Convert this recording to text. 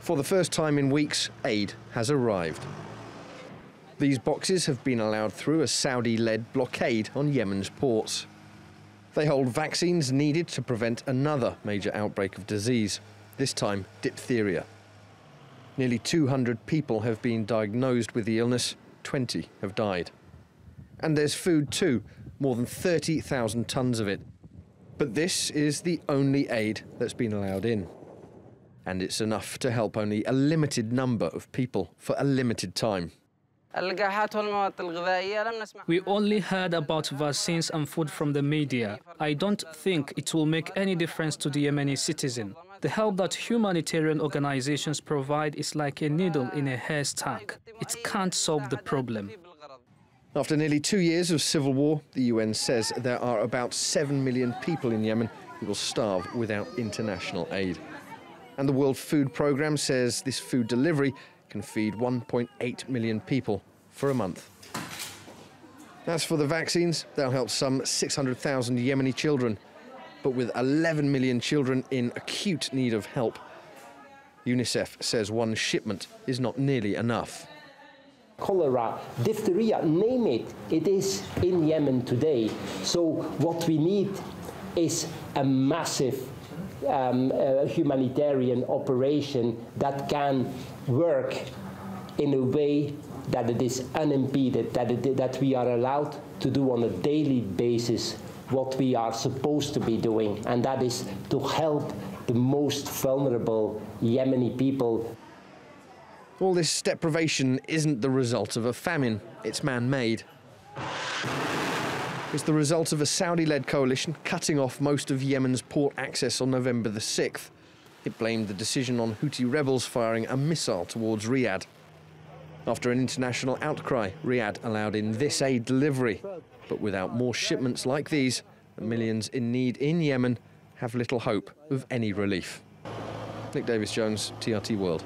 For the first time in weeks, aid has arrived. These boxes have been allowed through a Saudi-led blockade on Yemen's ports. They hold vaccines needed to prevent another major outbreak of disease, this time diphtheria. Nearly 200 people have been diagnosed with the illness, 20 have died. And there's food too, more than 30,000 tons of it. But this is the only aid that's been allowed in. And it's enough to help only a limited number of people for a limited time. We only heard about vaccines and food from the media. I don't think it will make any difference to the Yemeni citizen. The help that humanitarian organizations provide is like a needle in a haystack. It can't solve the problem. After nearly 2 years of civil war, the UN says there are about 7 million people in Yemen who will starve without international aid. And the World Food Programme says this food delivery can feed 1.8 million people for a month. As for the vaccines, they'll help some 600,000 Yemeni children. But with 11 million children in acute need of help, UNICEF says one shipment is not nearly enough. Cholera, diphtheria, name it, it is in Yemen today. So what we need is a massive humanitarian operation that can work in a way that it is unimpeded, that we are allowed to do on a daily basis what we are supposed to be doing, and that is to help the most vulnerable Yemeni people. All this deprivation isn't the result of a famine, it's man-made. It's the result of a Saudi-led coalition cutting off most of Yemen's port access on November the 6th. It blamed the decision on Houthi rebels firing a missile towards Riyadh. After an international outcry, Riyadh allowed in this aid delivery. But without more shipments like these, the millions in need in Yemen have little hope of any relief. Davies Jones, TRT World.